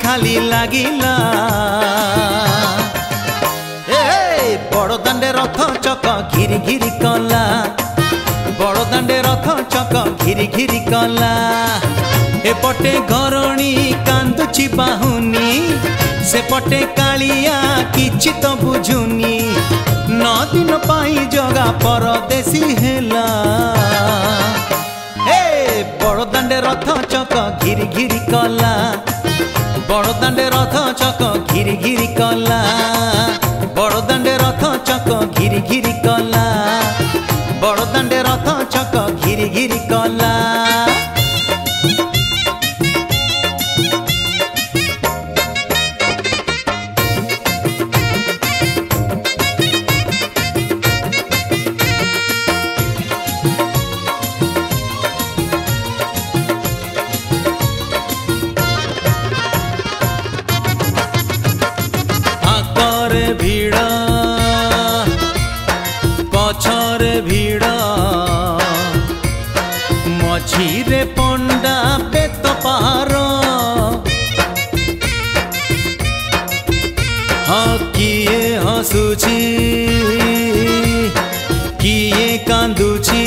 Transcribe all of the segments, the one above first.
खाली लागिला बड़दाण्डे रथ चक घिरी घिरी कला बड़दाण्डे रथ चक घिरी घिरी कला एपटे घरणी कांदुची बाहुनी सेपटे कालिया किछि तो बुझुनी 9 दिन पाई जगा परदेसी हेला बड़दाण्डे रथ चक घिरी घिरी कला बड़दाण्डे रथ चक घिरी घिरी कला बड़दाण्डे रथ चक घिरी घिरी कला बड़दाण्डे रथ चक घिरी घिरी कला भीड़ पछरे भीड़ मझीरे पंडा बेत पार हाँ किए हसुची किए कांदुची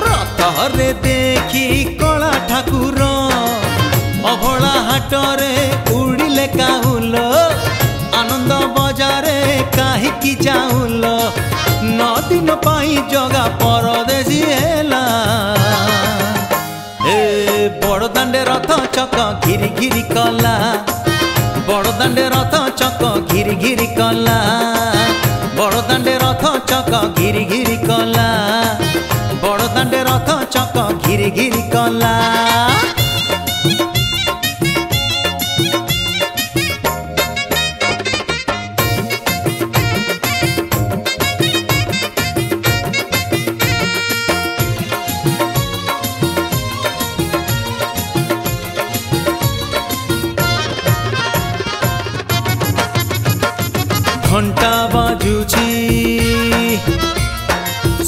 रथरे देखी कला ठाकुर अभला हाटरे उड़िले काहुल आनंद बजारे काहीकि जाऊल 9 दिन पाई जगा परदेसी हेला बड़दाण्डे रथ चक घिरी घिरी कला बड़दाण्डे रथ चक घिरी घिरी कला बड़दाण्डे रथ चक घिरी घिरी कला बड़दाण्डे रथ चक घिरी घिरी कला घंटा बाजुची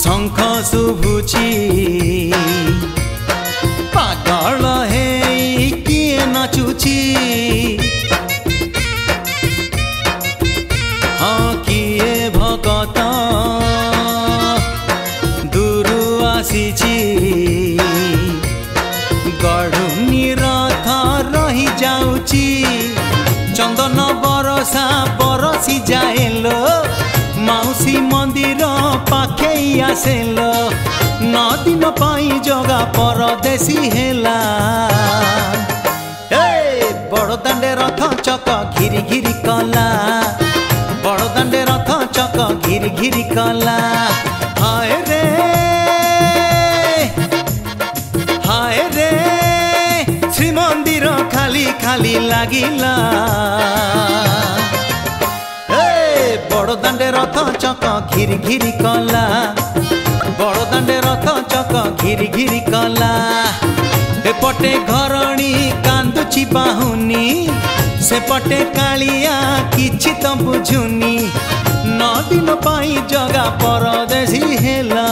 शंख शुभुची पागल हे किए नाचुची हाँ किए भगत दूरु आसीची गढ़ुनी रथ रही जाउची चंदन बरसा बरसी जाएलो मौसी मंदिर पाखे आसेलो 9 दिन पाई जगा परदेसी हेला बड़दाण्डे रथ चक घिरी घिरी कला बड़दाण्डे रथ चक घिरी घिरी कला हाय रे श्रीमंदिर खाली खाली लागिला बड़दाण्डे रथ चक घिरी घिरी कला बड़दाण्डे रथ चक घिरी घिरी कला एपटे घरणी कांदुची बाहुनी सेपटे कालिया किछि तो बुझुनी 9 दिन पाई जगा परदेसी हेला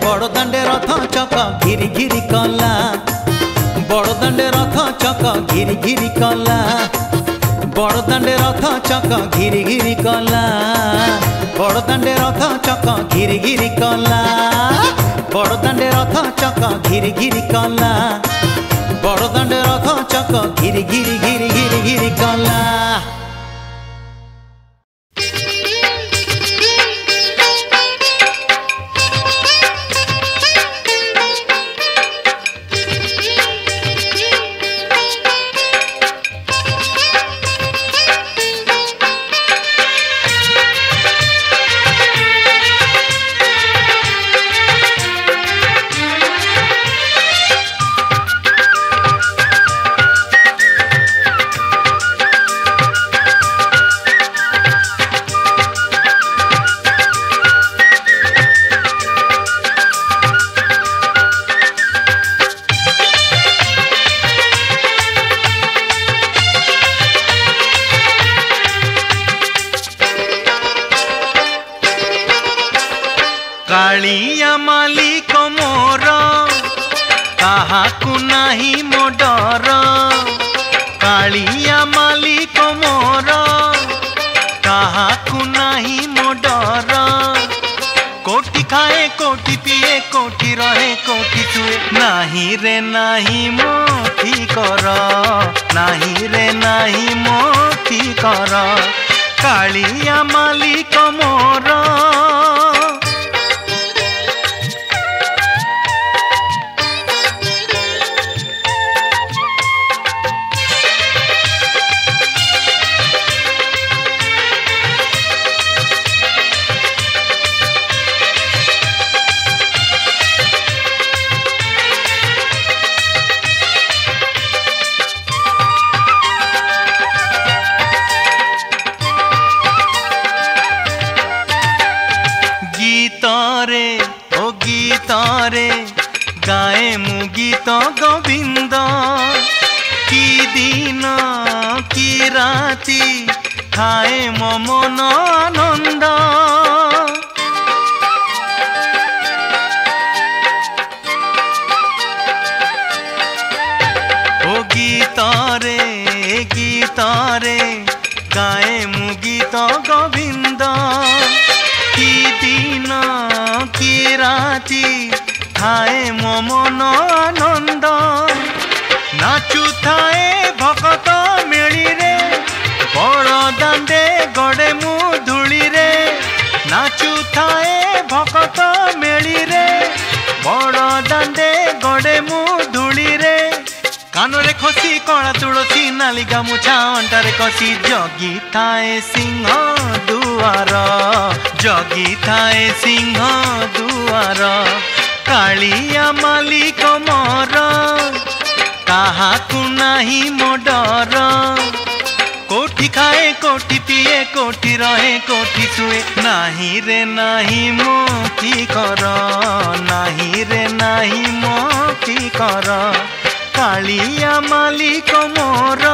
बड़दाण्डे रथ चक घिरी घिरी कला बड़दाण्डे रथ चक घिरी घिरी कला बड़दाण्डे रथ चक घिरी घिरी कला बड़दाण्डे रथ चक घिरी घिरी कला बड़दाण्डे रथ चक घिरी घिरी कला बड़दाण्डे रथ चक घिरी घिरी घिरी घिरी घिरी कला नाही मो डर कालिया मालिक मोर काहाकू नाही मो डर कोठी खाए कोठी पिए कोठी रहे कोठी छुए नाही रे नाही मो कर नाही रे नाही मो कर कालिया मालिक मोर गाए मु गीत गोविंद की दिन की राति खाए मो मन आनंद ओ गीत रे गाए मु गीत गोविंद की दिन की राति थाए मो मन आनंद नाचु थाए भगत मेली रे बड़ दांडे गड़े मु धूली रे नाचु थाए भगत मेली रे बड़ दांडे गड़े मु धूली रे कानरे खसी कला तुलसी नाली गामुछा अंटारे कसी जगी थाए सिंह दुआर जगी थाए सिंह दुआर कालिया मालिक मोर काहाकू नाही मो डर कोठी खाए कोठी पिए कोठी रहे कोठी छुए नाही रे नाही मो कर नाही रे नाही मो कर कालिया मालिक मोर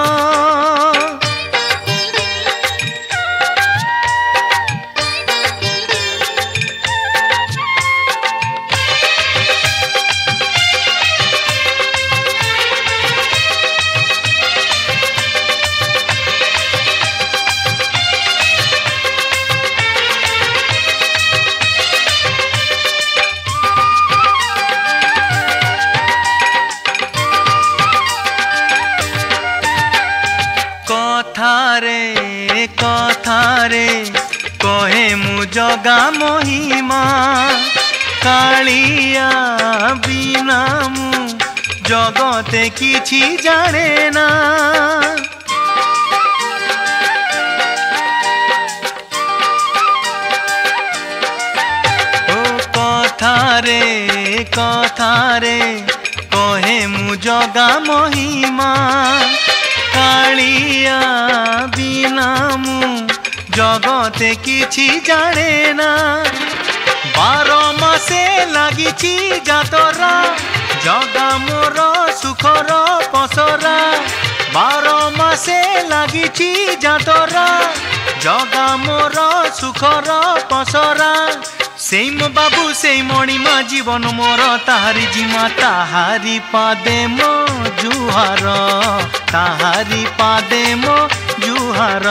कथारे कहे मु जगा महिमा कालिया बिना मु जगते किछि जाने ना ओ कथारे कहे मु जगा महिमा कालिया बिना मु जगते किछि जाने ना 12 मासे लागिछि जातरा जगा मोर सुखर पसरा 12 मासे लागिछि जातरा जगा मोर सुखर पसरा सेई मो बाबू सेई मणिमा जीवन मोर ताहारी जिमा ताहारी पादे मो जुहार ताहारी पादे मो जुहार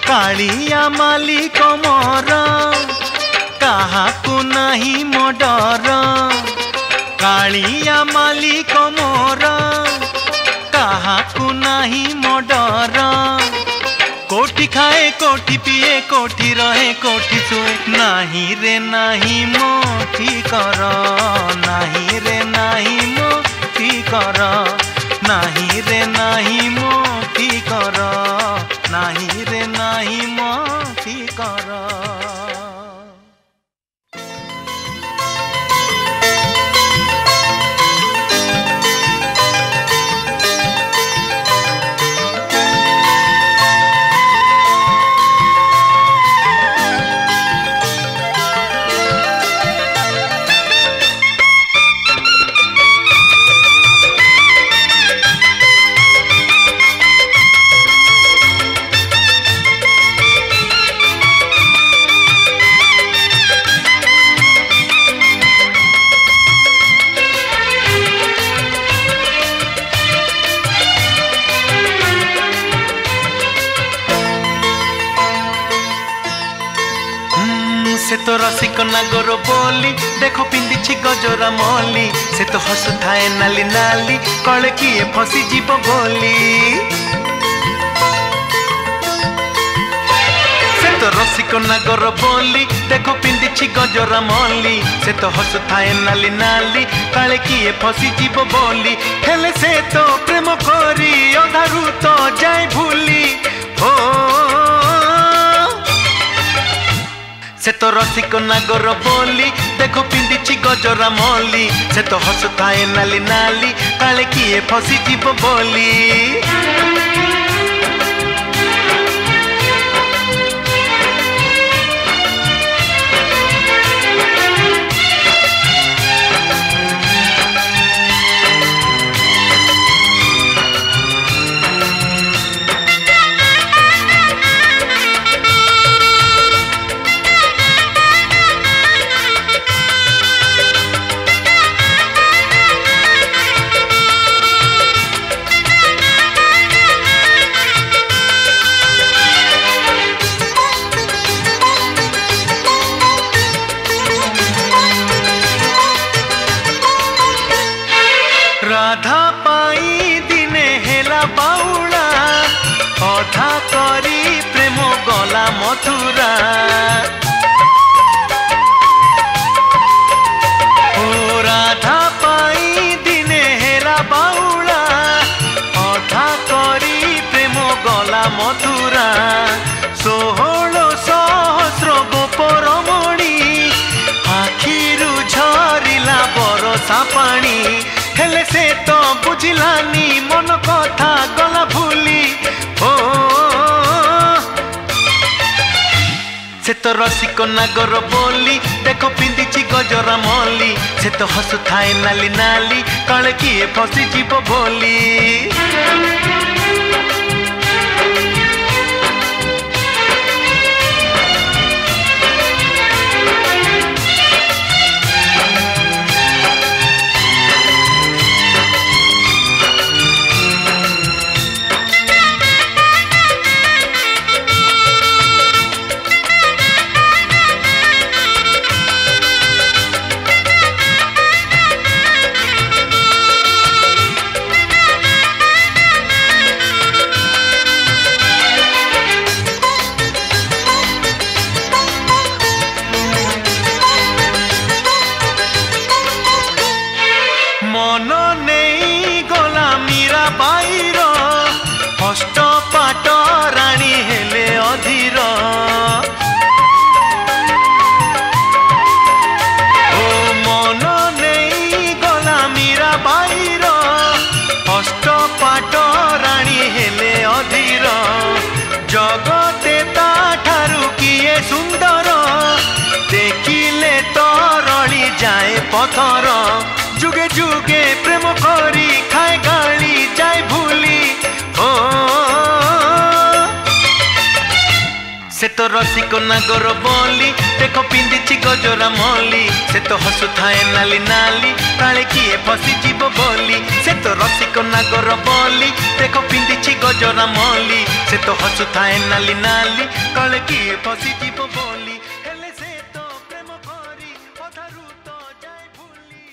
कालिया मालिक मोर काहाकू नाही मो डर कालिया मालिक मोर काहाकू नाही मो डर कोठी खाए कोठी पिए कोठी रहे कोठी सोए नाही रे नाही मो कर नाही रे नाही मो कर नाही रे नाही मो कर नाही रे नाही मो कर तो रसिक नागर बोली देखो पिंदिछि गजरा मली से तो हसुथाए नाली नाली कले किए फसी जीव बोली से तो रसिक नागर बोली देखो पिंदिछि गजरा मली से तो हसुथाए नाली नाली कले किए फसी जीव बोली हेले से तो प्रेम करी अधारू तो जाए भूली हो से तो रसिक नागर बोली देखो पिंदिछि गजरा मली से तो हसुथाए नाली नाली काले किए फसी जीव बोली राधा पाई दिने हेला बाउला अधा करी प्रेम गला मथुरा ओ राधा पाई दिने हेला बाउला अधा करी प्रेम गला मथुरा 1600 गोपरमणि आखिरु झरिला बरसा पानी हेले से तो बुझिलानी मन कथा गला भूली ओ से तो रसिक नागर बोली देखो पिंदिछि गजरा मली से तो हसुथाए नाली नाली कले किए फसी जीव बोली मन नहीं गला मीरा बाईर हस्त पाट राणी हेले अधीर ओ मन नहीं गला मीरा बाईर हस्त पाट राणी हेले अधीर जगते ता ठारू किए सुंदर देखिले तो रली जाए पथर जुगे जुगे प्रेम करी खाए गाली जाए भूली हो से तो रसिक नागर बोली देखो पिंदिछि गजरा मली से तो हसुथाए नाली नाली काले किए फसी जीव बोली से तो रसिक नागर बोली देखो पिंदिछि गजरा मली से तो हसुथाए नाली नाली काले किए फसी जीव बोली हेले से तो प्रेम करी अधारू तो जाए भूली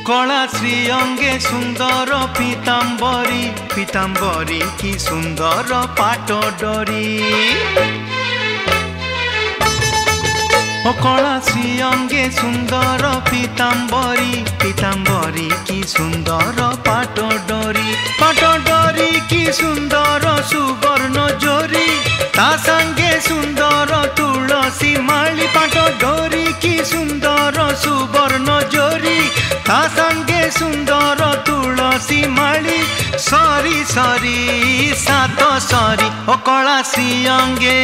कला श्री अंगे सुंदर पीताम्बरी पीताम्बरी की सुंदर पाट डोरी कला श्री अंगे सुंदर पीताम्बरी पीताम्बरी की सुंदर पाट डोरी की सुंदर सुवर्ण जोरी ता संगे सुंदर तुलसी माली पाट डोरी की सुंदर सुवर्ण जोरी ता संगे सुंदर तुलसी माली सरी सरी सात सरी ओ कला श्री अंगे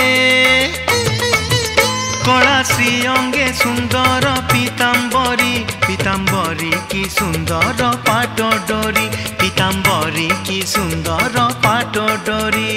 कला श्री अंगे सुंदर पीताम्बरी पीताम्बरी की सुंदर पाट डोरी पीताम्बरी की सुंदर पाट डोरी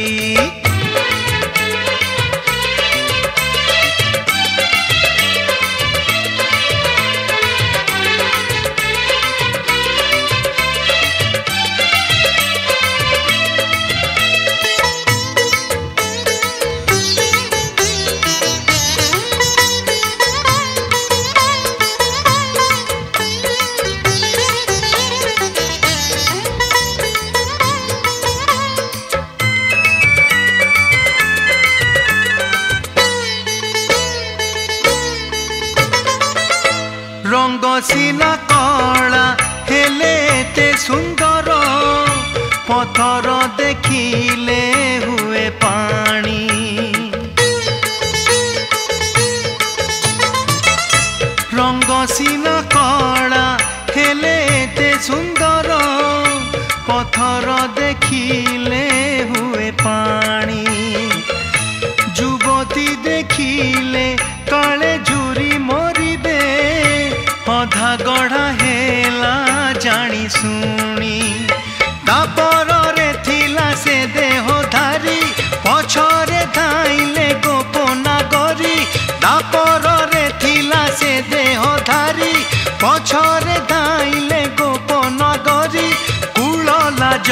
रंग सीना कला हेले ते सुंदर पथर देखिले हुए पानी रंग सीना कला हेले ते सुंदर पथर देखिले हुए पानी युवती देखिले काले जुरी मरिबे अधा गढ़ा हेला जानी सुनी तापर रे थिला से देह धारी पछरे धाइले गोपना गरी तापर रे थिला से देह धारी पछरे धाइले गोपना गरी कुल लाज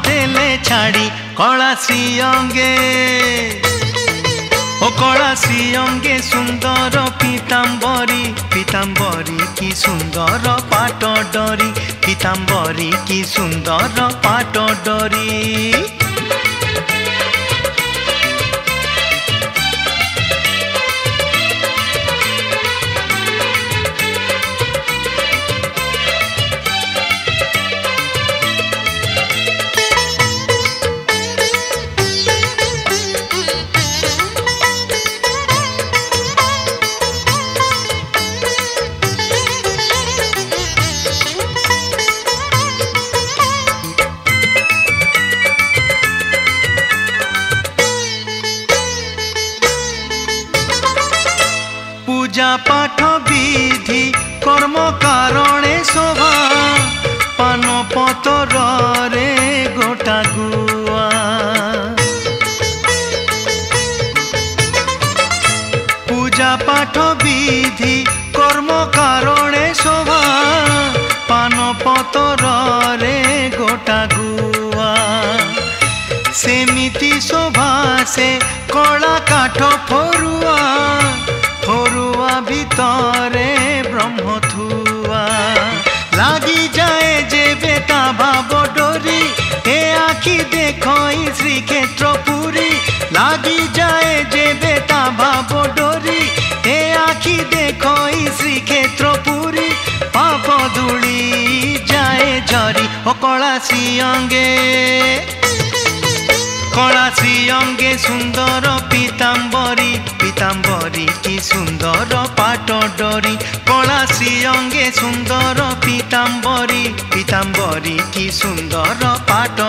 देले छाड़ी कला श्री अंगे ओ कला श्री अंगे सुंदर पीताम्बरी पीताम्बरी की सुंदर पाट डोरी पीताम्बरी की सुंदर पाट डोरी पूजा पाठ विधि कर्म कारणे शोभा पान पतर रे गोटा गुआ पूजा पाठ विधि कर्म कारणे शोभा पान पतर रे गोटा गुआ सेमिति शोभा से कला काठ फरुआ फरुआ भीतरे ब्रह्म थुआ लगी जाए जे बेता भाव डोरी ए आखि देखई श्रीक्षेत्र पुरी लगी जाए जे बेता भाव डोरी ए आखि देखई श्रीक्षेत्र पुरी पाप धूली जाए झरी ओ कला श्री अंगे कला श्री अंगे सुंदर पीताम्बरी पीताम्बरी की सुंदर पाट डोरी कला श्री अंगे सुंदर पीताम्बरी पीताम्बरी की सुंदर पाट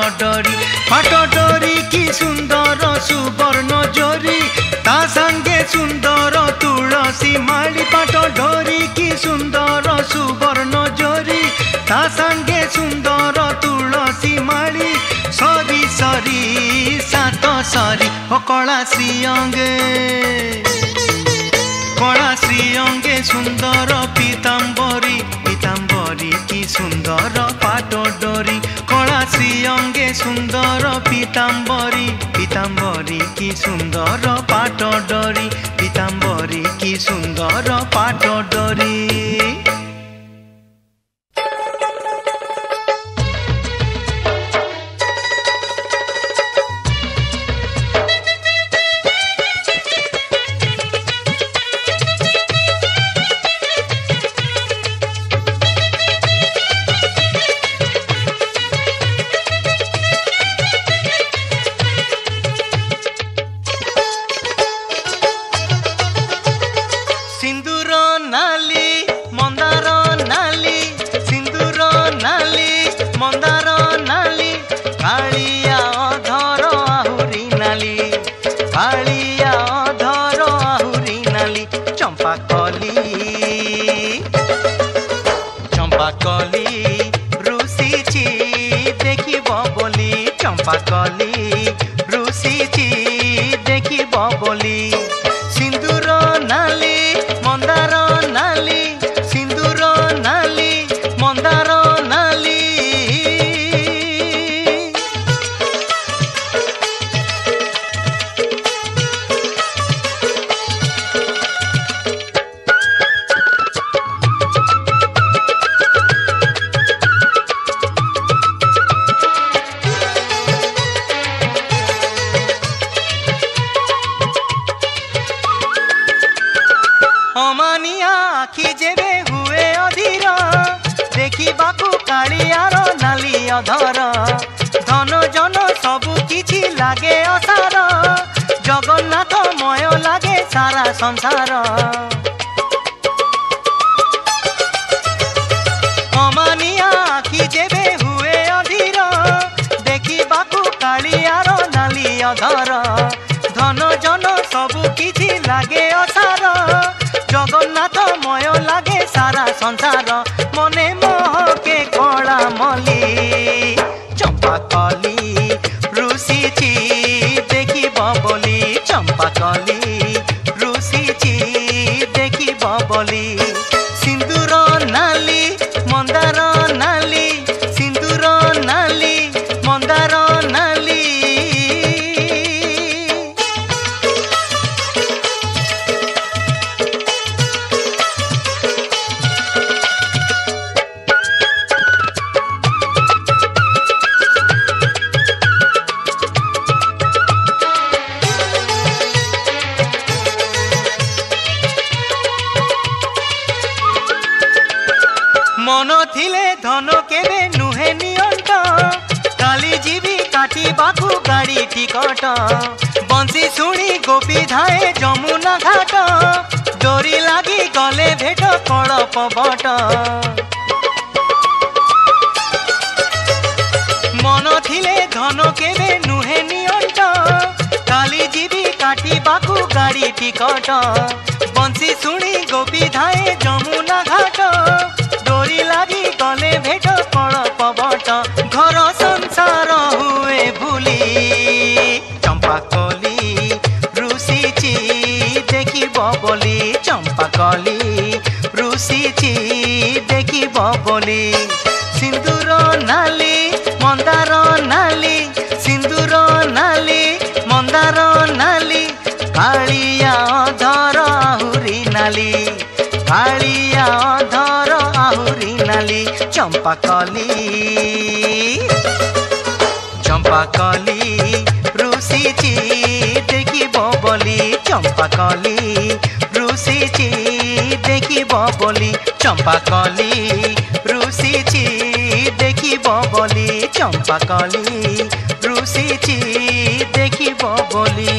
डोरी की सुंदर सुवर्ण जोरी ता संगे सुंदर तुलसी माली पाट डोरी की सुंदर सुवर्ण जोरी ता संगे सुंदर तुलसी माली सरी सरी सात सरी ओ कला श्री अंगे कला श्री अंगे सुंदर पीताम्बरी पीताम्बरी की सुंदर पाट डोरी कला श्री अंगे सुंदर पीताम्बरी पीताम्बरी की सुंदर पाट डोरी पीताम्बरी की सुंदर पाट डोरी कालिया अधर आहुरी नाली चंपाकली रुषिची देखिब बोली सिंदूर नाली मंदार नाली सिंदूर नाली मंदार नाली अमानिया आखि जेबे हुए अधीर देखिबाकू कालियार नाली अधर धन जन सबु किछि लागे असार जगन्नाथमय लागे सारा संसार अमानिया आखि जेबे हुए अधीर देखिबाकू कालियार नाली अधर धन जन सबु किछि लागे असार जगन्नाथमय लागे सारा संसार मने मोहके कला मली चंपाकली रुषिची देखिब बोली चंपाकली रुषिची देखिब बोली सिंदूर नाली मंदार नाली सिंदूर नाली मंदार नाली मन थिले धन केबे नुहे नियंत काली जीवी काटी बाकू गाड़ी टिकट बंसी सुनी गोपी धाए जमुना घाट डोरी लागी गले भेट कड़प बट मन थिले धन केबे नुहे नियंत काली जीवी काटी बाकू गाड़ी टिकट बंसी सुनी गोपी धाए जमुना घाट डोरी लागी गले भेट कड़प बट घर संसार हुए भूली चंपाकली रुषिची देखिब बोली चंपाकली रुषिची देखिब बोली सिंदूर नाली मंदार नाली सिंदूर नाली मंदार नाली कालिया धर आहुरी नाली कालिया धर आहुरी नाली चंपाकली चंपाकली रुषिची देखिब बोली चंपाकली रुषिची देखिब बोली चंपाकली रुषिची देखिब बोली चंपाकली रुषिची देखिब बोली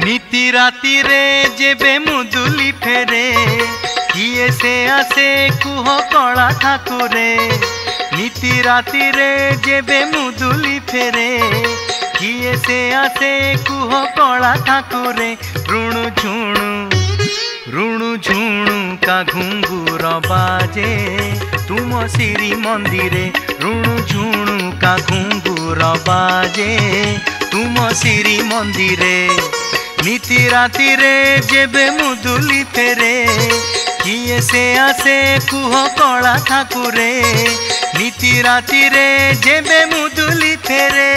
नीति राति रे जेबे मुदुली फेरे किए से आसे कुह कला ठाकुरे नीति राति रे जेबे मुदुली फेरे किए से आसे कुह कला ठाकुरे ऋणु झुणु का घुंगुर बाजे तुम श्री मंदिरे ऋणु झुणु का घुंगुर बाजे तुम श्री मंदिरे नीति राति रे जेबे मुदुली फेरे किए से आसे कुह कला ठाकुरे नीति राति रे जेबे मुदुली फेरे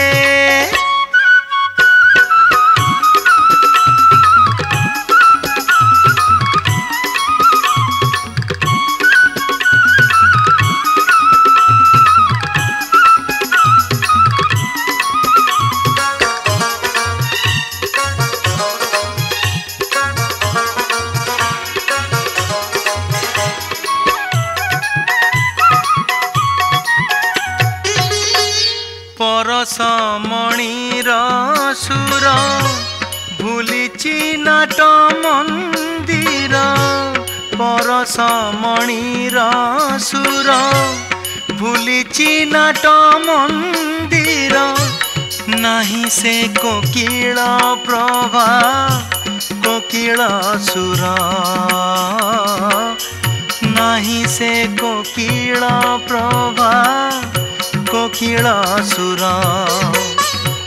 सुर भूलिची नाट मंदिर परस मणिर सुर भूलिची नाट मंदिर नाही से कोकिल प्रभा कोकिल सुर नाही से कोकिल प्रभा कोकिल सुर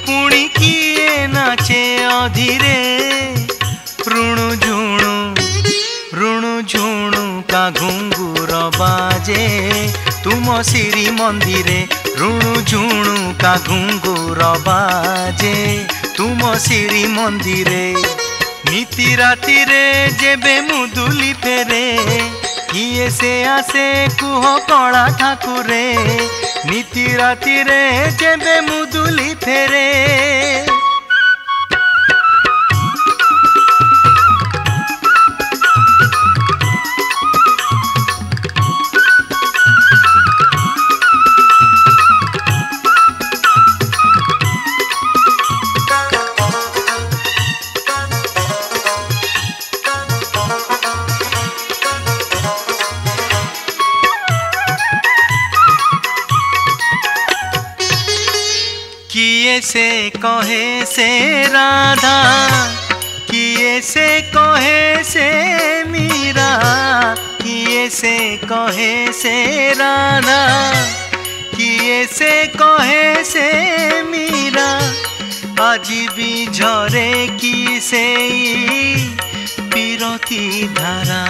पुणी किए नाचे अधीरे ऋणु झुणु का घुंगुर बाजे तुम श्री मंदिरे ऋणु झुणु का घुंगुर बाजे तुम श्री मंदिरे नीति राति रे जेबे मुदुली फेरे किए से आसे कुह कला ठाकुरे नीति राति रे जेबे मुदुली फेरे किए से कहे से राधा किए से कहे से मीरा किए से कहे से राधा किए से कहे से मीरा आज भी झरे की से पीरती धारा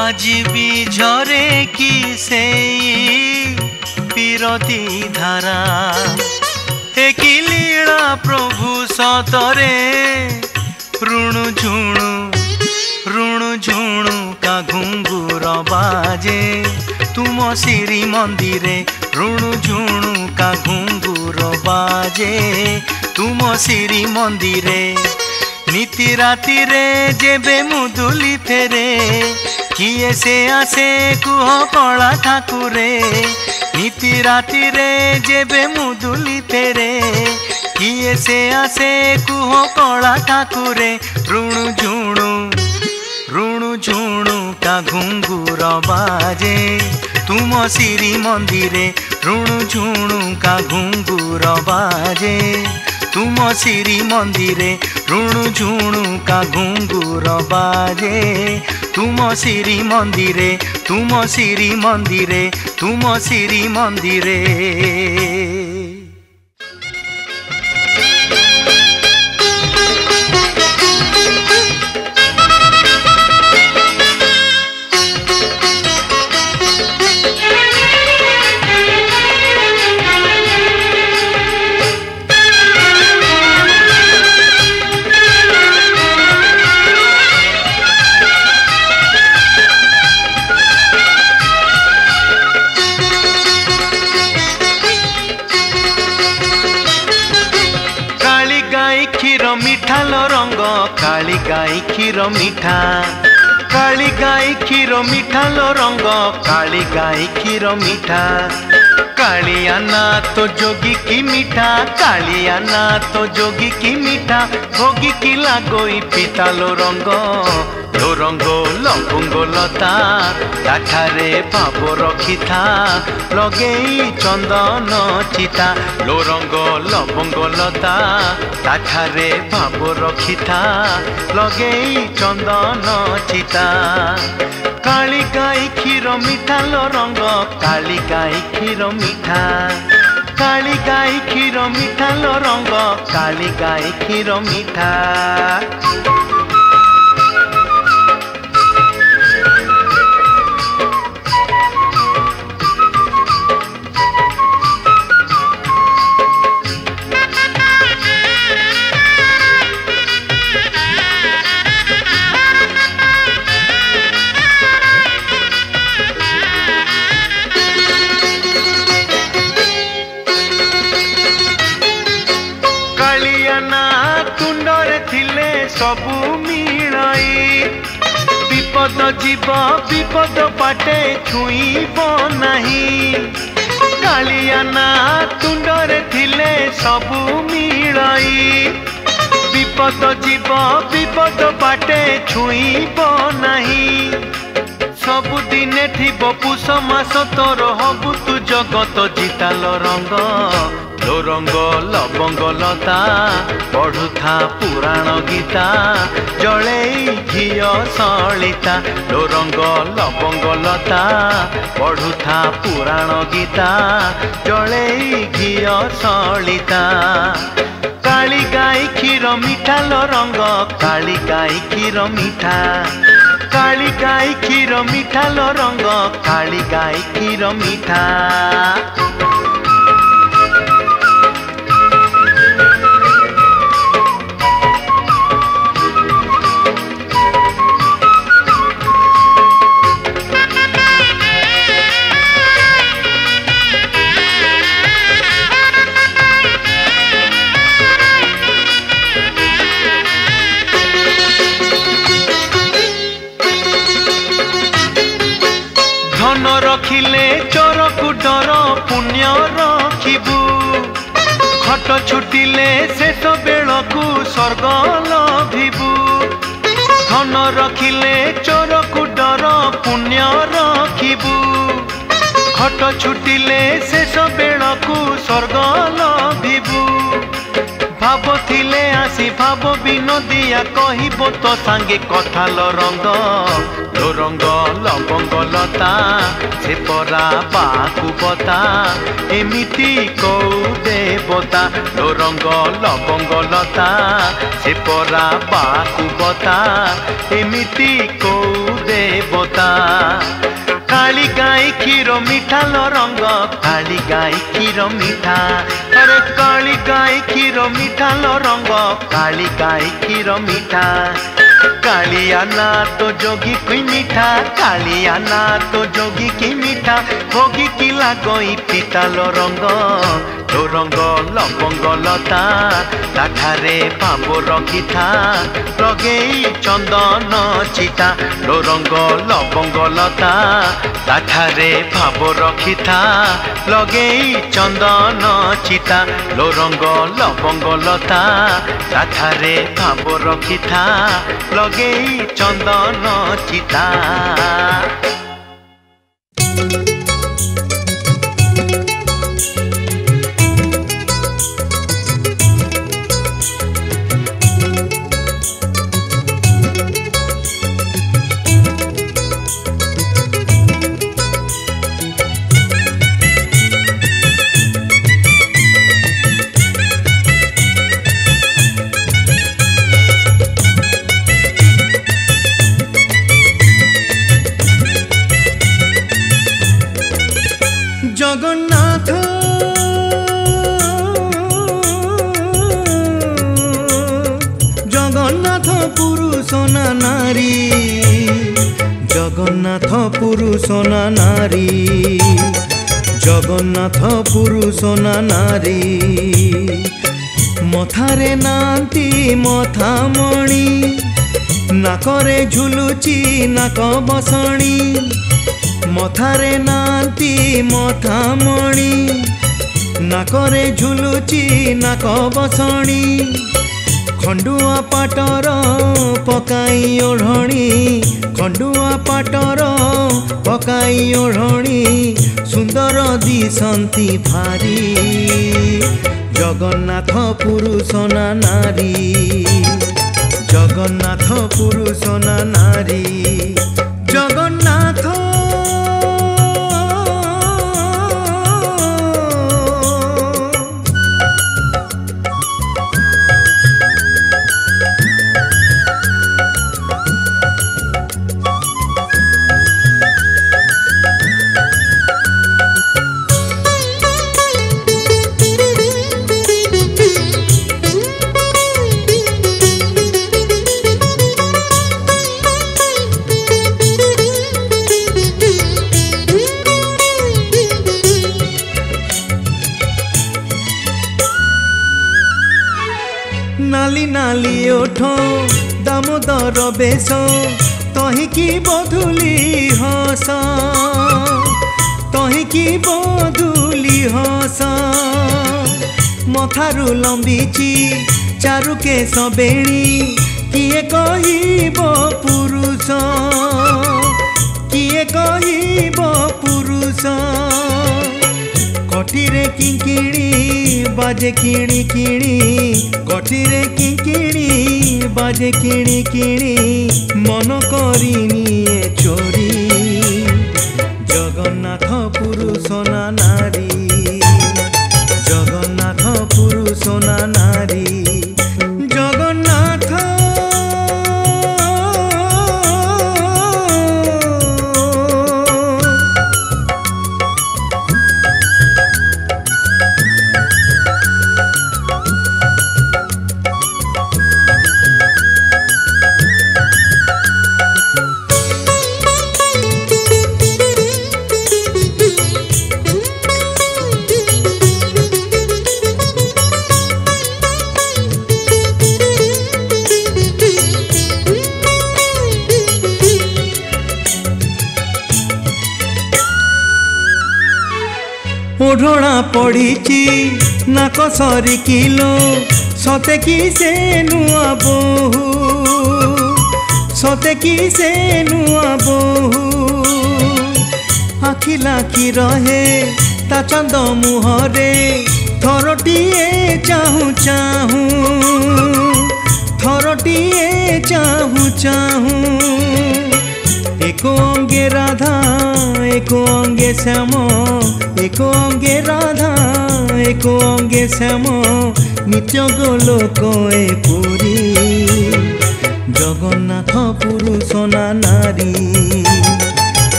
आज भी झरे की से पीरती धारा एक लीला प्रभु सतरे ऋणु झुणु का घुंगुर बाजे तुम श्री मंदिरे ऋणु झुणु का घुंगुर बाजे तुम श्री मंदिरे नीति राति रे जेबे मुदुली फेरे किए से आसे कुह कला ठाकुरे नीति राति रे जेबे मुदुली फेरे किए से आसे कुह कला ठाकुरे ऋणु झुणु का घुंगुर बाजे तुम श्री मंदिरे ऋणु झुणु का घुंगुर बाजे तुम श्री मंदिरे ऋणु झुणु का घुंगुर बाजे तुम श्री मंदिरे तुम श्री मंदिरे तुम श्री मंदिरे काली गाई क्षीर मिठा काली गाई क्षीर मिठा लो रंग काली गाई क्षीर मिठा कालिया ना तो जोगी की मीठा कालिया ना तो जोगी की मीठा भोगी की लागोई पिता लो रंग लपुंग लता ताठारे भाव रखी था लगे चंदन चिता लो रंग लपुंग लता ताठारे भाव रखी था लगे चंदन चिता काली गाई क्षीर मिठा लो रंग काली गाई क्षीर मिठा काली गाई क्षीर मिठा लो रंग काली गाई क्षीर मिठा सबू मिलाई विपद जीव विपद बाटे छुईब नहीं कालिया ना तुंडरे थिले सबु मिलाई विपद जीव विपद बाटे छुईब नहीं सबुदिने थी पुष मास तोर हबु तू जगत जिताल रंग लो रंग लवंग लता पढ़ुथा पुराण गीता जले घिय सलिता लो रंग लवंग लता पढ़ुथा पुराण गीता जले घिय सलिता काली गाई क्षीर मिठा लो रंग काली गाई क्षीर मिठा काली गाई क्षीर मिठा लो रंग काली गाई क्षीर मिठा धन रखिले चोर को डर पुण्य रखिबू खट छुटिले शेष बेल को स्वर्ग लभिबू धन रखिले चोर को डर पुण्य रखिबू खट छुटिले शेष बेल को स्वर्ग लभिबू भाव थिले आसी भाव विनोदिया कहब तो सांगे कथा लो रंग लवंग लता से परा पाकु बता एमिति कौ देवता लो रंग लवंग लता से परा पाकु बता एमिति कौ देवता काली गाई क्षीर मिठा लो रंग काली गाई क्षीर मिठा अरे काली गाई क्षीर मिठा लो रंग काली गाई क्षीर मिठा कालिया ना तो जोगी की मीठा कालिया ना तो जोगी की मीठा भोगी की लागई पिता लो रंग लवंग लता ताठारे पांबो रखिथा लगेई चंदन चिता लो रंग लवंग लता ताठारे पांबो रखिथा लगेई चंदन चिता लो रंग लवंग लता ताठारे पांबो रखिथा लगेई चंदन चिता जगन्नाथ जगन्नाथ पुरुष ना नारी जगन्नाथ पुरुष ना नारी जगन्नाथ पुरुष ना नारी मथारे नांती मथामणि नाकरे झुलुची नाक बसणी मथारे नांती मथामणि नाकरे झुलुची नाक बसणी खंडुआ पाटर पकाई ओढ़णी खंडुआ पाटर पकाई ओढ़णी सुंदर दिसंती भारी जगन्नाथ पुरुष ना नारी जगन्नाथ पुरुष ना नारी जगन्नाथ नाली नाली ओठ दामोदर बेश तहिकी बधुली हस तहिकी बदुली हस मथारू लंबीची चारु केश बेणी किए कहिब पुरुष किए कहिब पुरुष कटिरे किंकिणी बाजे किणी किणी कटिरे किंकिणी बाजे किणी किणी मन करिनी चोरी जगन्नाथ पुरुष ना नारी जगन्नाथ पुरुष ना नारी जगन्नाथ ओढ़णा पड़ी नाक सरी किलो सते कि से नुआ बोहू सते कि से नुआ बोहू आखि लाखी रहे ता चंद मुहरे थरटिए चाहू चाहू थरटिए चाहू चाहू एको अंगे राधा एको अंगे श्याम एको अंगे राधा एको अंगे श्याम नित्य गोलोक ए पुरी जगन्नाथ पुरुष ना नारी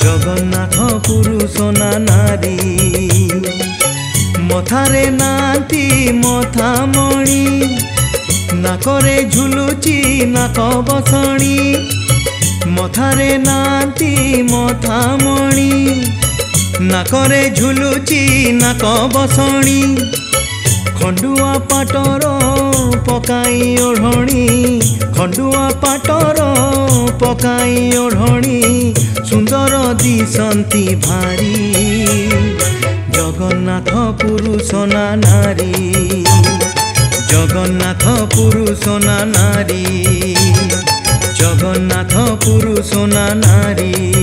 जगन्नाथ पुरुष ना नारी मथारे नाती मथा मणि नाकरे झुलुची नाक बसणी मथारे नाती मथा मणि नाकरे झुलुची नाक बसणी खंडुआ पाटर पकाई ओढ़णी खंडुआ पाटर पकाई ओढ़णी सुंदर दिसंती भारी जगन्नाथ पुरुष ना नारी जगन्नाथ पुरुष ना नारी जगन्नाथ पुरुष ना नारी।